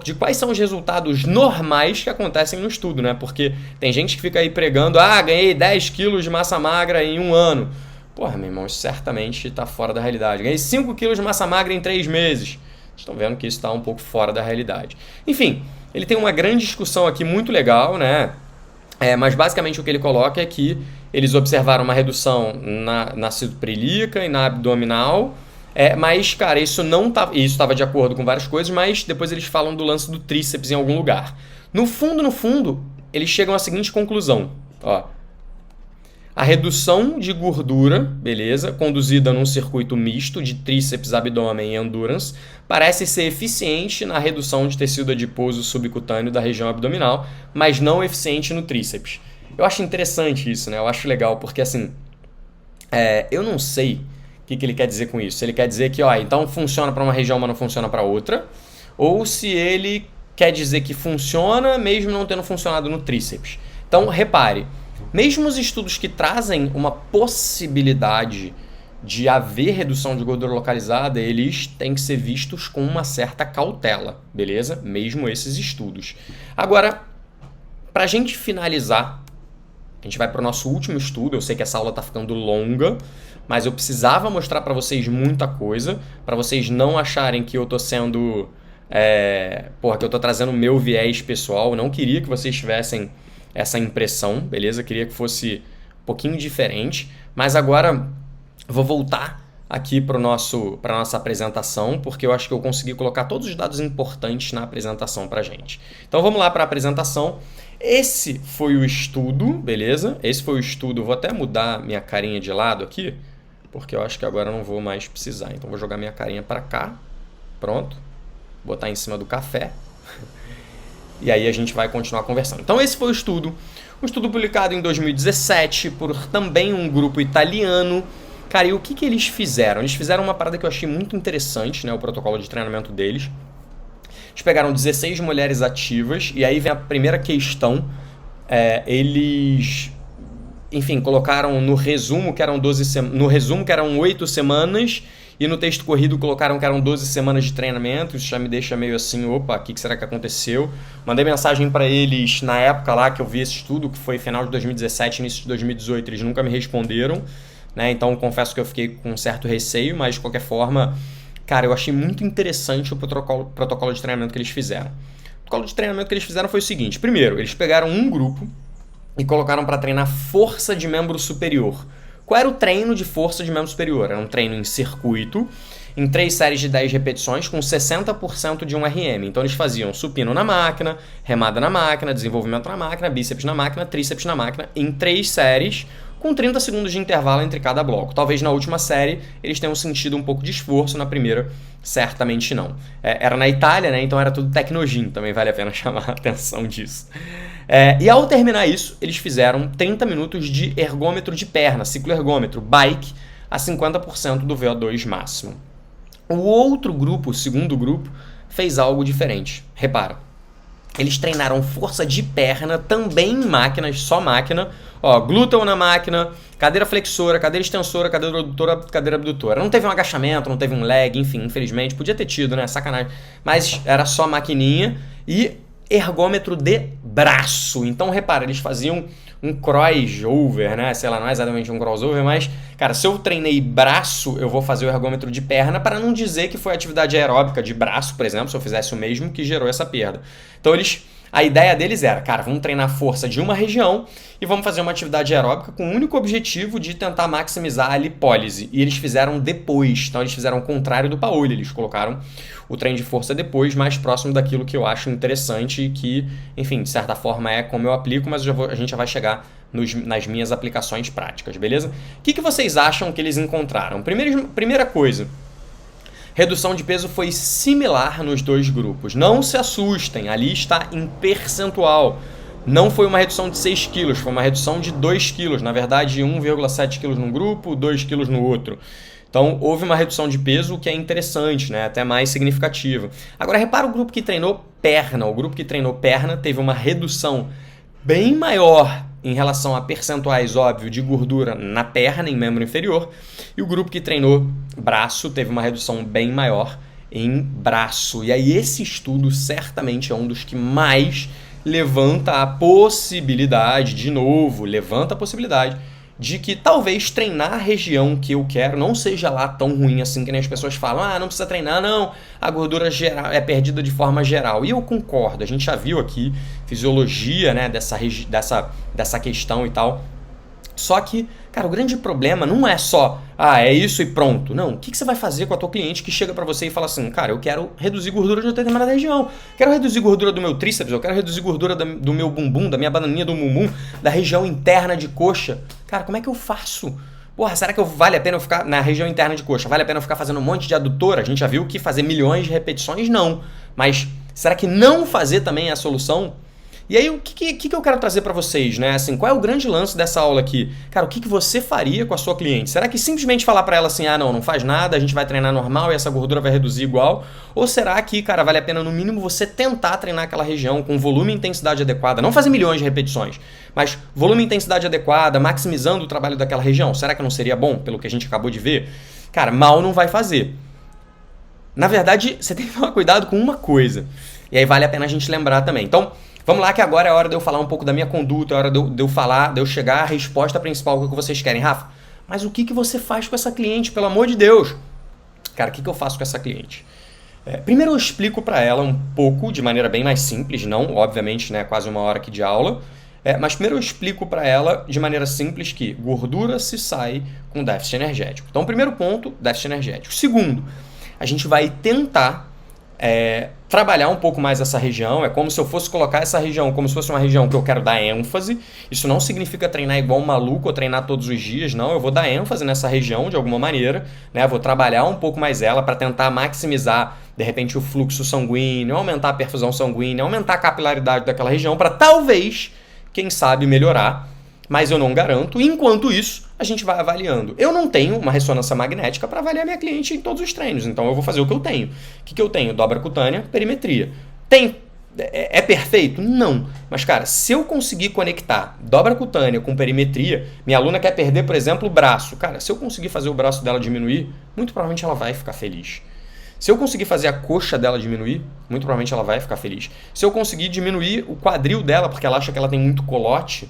de quais são os resultados normais que acontecem no estudo, né? Porque tem gente que fica aí pregando, ganhei 10 quilos de massa magra em 1 ano. Porra, meu irmão, isso certamente está fora da realidade. Ganhei 5 quilos de massa magra em 3 meses. Vocês estão vendo que isso está um pouco fora da realidade. Enfim, ele tem uma grande discussão aqui muito legal, né? Mas basicamente o que ele coloca é que eles observaram uma redução na suprailíaca e na abdominal, mas, cara, isso estava de acordo com várias coisas, mas depois eles falam do lance do tríceps em algum lugar. No fundo, eles chegam à seguinte conclusão, ó. A redução de gordura, beleza, conduzida num circuito misto de tríceps, abdômen e endurance, parece ser eficiente na redução de tecido adiposo subcutâneo da região abdominal, mas não eficiente no tríceps. Eu acho interessante isso, né? Eu acho legal, porque assim, eu não sei o que ele quer dizer com isso. Se ele quer dizer que, então funciona para uma região, mas não funciona para outra, ou se ele quer dizer que funciona mesmo não tendo funcionado no tríceps. Então, repare, mesmo os estudos que trazem uma possibilidade de haver redução de gordura localizada, eles têm que ser vistos com uma certa cautela, beleza? Mesmo esses estudos. Agora, para a gente finalizar, a gente vai para o nosso último estudo. Eu sei que essa aula está ficando longa, mas eu precisava mostrar para vocês muita coisa, para vocês não acharem que eu estou sendo... que eu estou trazendo o meu viés pessoal. Eu não queria que vocês tivessem essa impressão, beleza? Eu queria que fosse um pouquinho diferente, mas agora vou voltar aqui para nossa apresentação, porque eu acho que eu consegui colocar todos os dados importantes na apresentação para a gente. Então vamos lá para a apresentação. Esse foi o estudo, beleza? Esse foi o estudo. Vou até mudar minha carinha de lado aqui, porque eu acho que agora eu não vou mais precisar. Então vou jogar minha carinha para cá. Pronto. Botar em cima do café. E aí a gente vai continuar conversando. Então esse foi o estudo. Um estudo publicado em 2017 por também um grupo italiano. Cara, e o que eles fizeram? Eles fizeram uma parada que eu achei muito interessante, né? O protocolo de treinamento deles. Eles pegaram 16 mulheres ativas, e aí vem a primeira questão. Eles, enfim, colocaram no resumo que eram 8 semanas, e no texto corrido colocaram que eram 12 semanas de treinamento. Isso já me deixa meio assim, opa, o que será que aconteceu? Mandei mensagem para eles na época lá que eu vi esse estudo, que foi final de 2017, início de 2018, eles nunca me responderam, né? Então confesso que eu fiquei com um certo receio, mas de qualquer forma, cara, eu achei muito interessante o protocolo de treinamento que eles fizeram. O protocolo de treinamento que eles fizeram foi o seguinte: primeiro, eles pegaram um grupo e colocaram para treinar força de membro superior. Qual era o treino de força de membro superior? Era um treino em circuito, em 3 séries de 10 repetições, com 60% de um RM. Então eles faziam supino na máquina, remada na máquina, desenvolvimento na máquina, bíceps na máquina, tríceps na máquina, em 3 séries, com 30 segundos de intervalo entre cada bloco. Talvez na última série eles tenham sentido um pouco de esforço, na primeira certamente não. Era na Itália, né? Então era tudo tecnogym, também vale a pena chamar a atenção disso. E ao terminar isso, eles fizeram 30 minutos de ergômetro de perna, ciclo ergômetro, bike, a 50% do VO2 máximo. O outro grupo, o segundo grupo, fez algo diferente. Repara, eles treinaram força de perna também em máquinas, só máquina. Ó, glúteo na máquina, cadeira flexora, cadeira extensora, cadeira adutora, cadeira abdutora. Não teve um agachamento, não teve um leg, enfim, infelizmente. Podia ter tido, né? Sacanagem. Mas era só maquininha e ergômetro de braço. Então, repara, eles faziam um crossover, né? Sei lá, não é exatamente um crossover, mas, cara, se eu treinei braço, eu vou fazer o ergômetro de perna, para não dizer que foi atividade aeróbica de braço, por exemplo, se eu fizesse o mesmo, que gerou essa perda. Então, a ideia deles era, cara, vamos treinar a força de uma região e vamos fazer uma atividade aeróbica com o único objetivo de tentar maximizar a lipólise. E eles fizeram depois. Então, eles fizeram o contrário do Paoli. Eles colocaram o treino de força depois, mais próximo daquilo que eu acho interessante e que, enfim, de certa forma é como eu aplico, mas a gente já vai chegar nas minhas aplicações práticas, beleza? O que vocês acham que eles encontraram? Primeira coisa, redução de peso foi similar nos dois grupos. Não se assustem, ali está em percentual. Não foi uma redução de 6 quilos, foi uma redução de 2 quilos. Na verdade, 1,7 quilos num grupo, 2 quilos no outro. Então, houve uma redução de peso, o que é interessante, né? Até mais significativa. Agora, repara o grupo que treinou perna. O grupo que treinou perna teve uma redução bem maior em relação a percentuais, óbvio, de gordura na perna, em membro inferior. E o grupo que treinou braço teve uma redução bem maior em braço. E aí esse estudo certamente é um dos que mais levanta a possibilidade, de que talvez treinar a região que eu quero não seja lá tão ruim assim que nem as pessoas falam. Ah, não precisa treinar, não. A gordura geral é perdida de forma geral. E eu concordo. A gente já viu aqui fisiologia, né, dessa questão e tal. Só que, cara, o grande problema não é só, é isso e pronto. Não, o que você vai fazer com a tua cliente que chega pra você e fala assim, cara, eu quero reduzir gordura de uma determinada região. Quero reduzir gordura do meu tríceps, eu quero reduzir gordura do meu bumbum, da minha bananinha do bumbum, da região interna de coxa. Cara, como é que eu faço? Porra, será que vale a pena eu ficar na região interna de coxa? Vale a pena eu ficar fazendo um monte de adutora? A gente já viu que fazer milhões de repetições, não. Mas será que não fazer também é a solução? E aí, o que eu quero trazer para vocês, né? Assim, qual é o grande lance dessa aula aqui? Cara, o que você faria com a sua cliente? Será que simplesmente falar para ela assim, não faz nada, a gente vai treinar normal e essa gordura vai reduzir igual? Ou será que, cara, vale a pena no mínimo você tentar treinar aquela região com volume e intensidade adequada? Não fazer milhões de repetições, mas volume e intensidade adequada, maximizando o trabalho daquela região. Será que não seria bom, pelo que a gente acabou de ver? Cara, mal não vai fazer. Na verdade, você tem que tomar cuidado com uma coisa. E aí vale a pena a gente lembrar também. Então, vamos lá que agora é hora de eu falar um pouco da minha conduta, é hora de eu chegar à resposta principal que vocês querem. Rafa, mas o que você faz com essa cliente, pelo amor de Deus? Cara, o que eu faço com essa cliente? Primeiro eu explico para ela um pouco, de maneira bem mais simples, não, obviamente, né, quase uma hora aqui de aula, mas primeiro eu explico para ela de maneira simples que gordura se sai com déficit energético. Então, primeiro ponto, déficit energético. Segundo, a gente vai tentar trabalhar um pouco mais essa região. É como se eu fosse colocar essa região como se fosse uma região que eu quero dar ênfase. Isso não significa treinar igual um maluco ou treinar todos os dias, não. Eu vou dar ênfase nessa região de alguma maneira, né? Vou trabalhar um pouco mais ela para tentar maximizar, de repente, o fluxo sanguíneo, aumentar a perfusão sanguínea, aumentar a capilaridade daquela região para talvez, quem sabe, melhorar. Mas eu não garanto. Enquanto isso, a gente vai avaliando. Eu não tenho uma ressonância magnética para avaliar minha cliente em todos os treinos, então eu vou fazer o que eu tenho. O que eu tenho? Dobra cutânea, perimetria. É perfeito? Não. Mas, cara, se eu conseguir conectar dobra cutânea com perimetria, minha aluna quer perder, por exemplo, o braço. Cara, se eu conseguir fazer o braço dela diminuir, muito provavelmente ela vai ficar feliz. Se eu conseguir fazer a coxa dela diminuir, muito provavelmente ela vai ficar feliz. Se eu conseguir diminuir o quadril dela, porque ela acha que ela tem muito colote,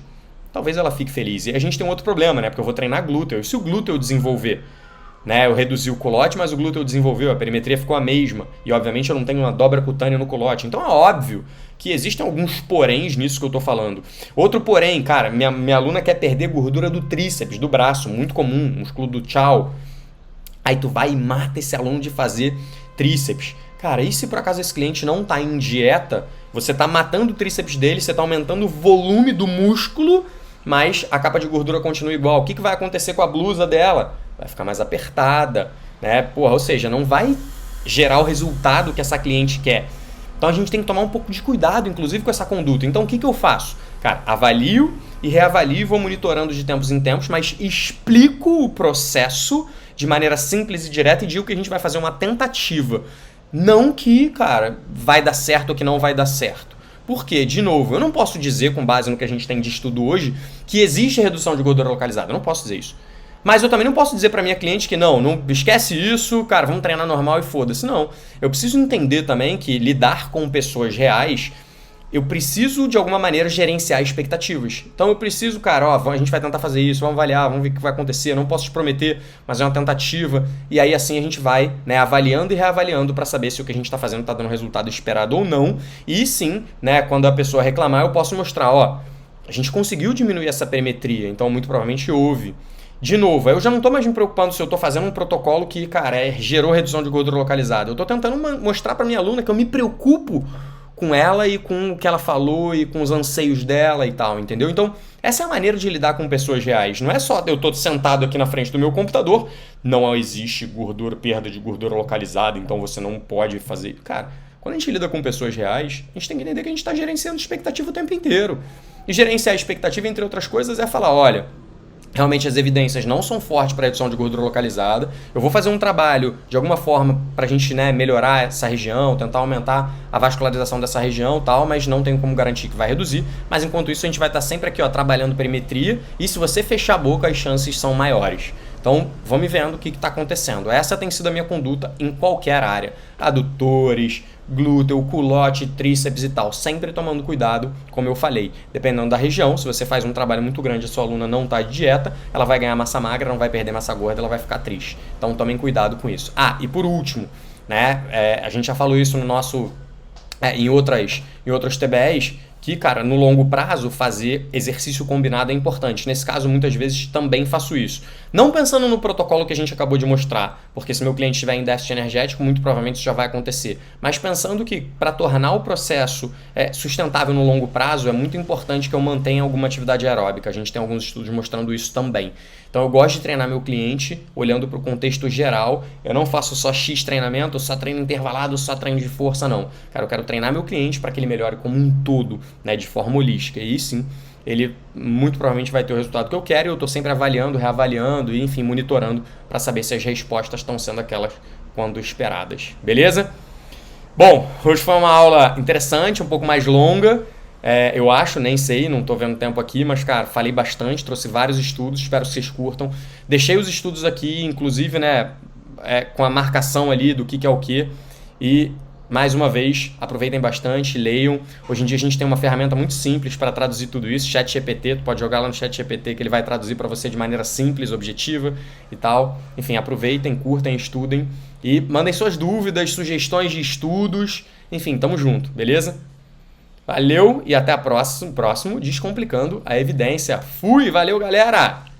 talvez ela fique feliz. E a gente tem um outro problema, né? Porque eu vou treinar glúteo. E se o glúteo desenvolver, né? Eu reduzi o culote, mas o glúteo desenvolveu, a perimetria ficou a mesma. E, obviamente, eu não tenho uma dobra cutânea no culote. Então, é óbvio que existem alguns poréns nisso que eu tô falando. Outro porém, cara, minha aluna quer perder gordura do tríceps, do braço, muito comum, músculo do tchau. Aí tu vai e mata esse aluno de fazer tríceps. Cara, e se por acaso esse cliente não tá em dieta, você tá matando o tríceps dele, você tá aumentando o volume do músculo, mas a capa de gordura continua igual. O que vai acontecer com a blusa dela? Vai ficar mais apertada, né? Ou seja, não vai gerar o resultado que essa cliente quer. Então a gente tem que tomar um pouco de cuidado, inclusive, com essa conduta. Então o que eu faço? Cara, avalio e reavalio, vou monitorando de tempos em tempos, mas explico o processo de maneira simples e direta e digo que a gente vai fazer uma tentativa. Não que, cara, vai dar certo ou que não vai dar certo. Por quê? De novo, eu não posso dizer, com base no que a gente tem de estudo hoje, que existe redução de gordura localizada. Eu não posso dizer isso. Mas eu também não posso dizer para minha cliente que não esquece isso, cara, vamos treinar normal e foda-se. Não. Eu preciso entender também que lidar com pessoas reais, eu preciso, de alguma maneira, gerenciar expectativas. Então eu preciso, cara, a gente vai tentar fazer isso, vamos avaliar, vamos ver o que vai acontecer. Eu não posso te prometer, mas é uma tentativa. E aí assim a gente vai, né, avaliando e reavaliando para saber se o que a gente está fazendo está dando o resultado esperado ou não. E sim, né, quando a pessoa reclamar, eu posso mostrar, a gente conseguiu diminuir essa perimetria, então muito provavelmente houve. De novo, eu já não estou mais me preocupando se eu estou fazendo um protocolo que, cara, gerou redução de gordura localizada. Eu estou tentando mostrar para minha aluna que eu me preocupo com ela e com o que ela falou e com os anseios dela e tal, entendeu? Então, essa é a maneira de lidar com pessoas reais. Não é só eu tô sentado aqui na frente do meu computador, não existe perda de gordura localizada, então você não pode fazer. Cara, quando a gente lida com pessoas reais, a gente tem que entender que a gente está gerenciando expectativa o tempo inteiro. E gerenciar a expectativa, entre outras coisas, é falar, olha, realmente as evidências não são fortes para redução de gordura localizada. Eu vou fazer um trabalho, de alguma forma, para a gente, né, melhorar essa região, tentar aumentar a vascularização dessa região e tal, mas não tenho como garantir que vai reduzir. Mas enquanto isso, a gente vai estar sempre aqui, trabalhando perimetria, e se você fechar a boca, as chances são maiores. Então, vamos vendo o que está acontecendo. Essa tem sido a minha conduta em qualquer área. Adutores, glúteo, culote, tríceps e tal. Sempre tomando cuidado, como eu falei. Dependendo da região, se você faz um trabalho muito grande e a sua aluna não está de dieta, ela vai ganhar massa magra, não vai perder massa gorda, ela vai ficar triste. Então, tomem cuidado com isso. E por último, né, a gente já falou isso no nosso... em outras TBEs, que, cara, no longo prazo, fazer exercício combinado é importante. Nesse caso, muitas vezes, também faço isso. Não pensando no protocolo que a gente acabou de mostrar, porque se meu cliente estiver em déficit energético, muito provavelmente isso já vai acontecer. Mas pensando que, para tornar o processo sustentável no longo prazo, é muito importante que eu mantenha alguma atividade aeróbica. A gente tem alguns estudos mostrando isso também. Então eu gosto de treinar meu cliente olhando para o contexto geral. Eu não faço só X treinamento, só treino intervalado, só treino de força, não. Cara, eu quero treinar meu cliente para que ele melhore como um todo, né, de forma holística. E aí sim, ele muito provavelmente vai ter o resultado que eu quero e eu estou sempre avaliando, reavaliando e, enfim, monitorando para saber se as respostas estão sendo aquelas quando esperadas. Beleza? Bom, hoje foi uma aula interessante, um pouco mais longa, eu acho, nem sei, não estou vendo tempo aqui, mas, cara, falei bastante, trouxe vários estudos, espero que vocês curtam. Deixei os estudos aqui, inclusive, né, com a marcação ali do que é o que. E, mais uma vez, aproveitem bastante, leiam. Hoje em dia a gente tem uma ferramenta muito simples para traduzir tudo isso, ChatGPT, tu pode jogar lá no ChatGPT que ele vai traduzir para você de maneira simples, objetiva e tal. Enfim, aproveitem, curtem, estudem e mandem suas dúvidas, sugestões de estudos. Enfim, tamo junto, beleza? Valeu e até o próximo Descomplicando a Evidência. Fui, valeu galera!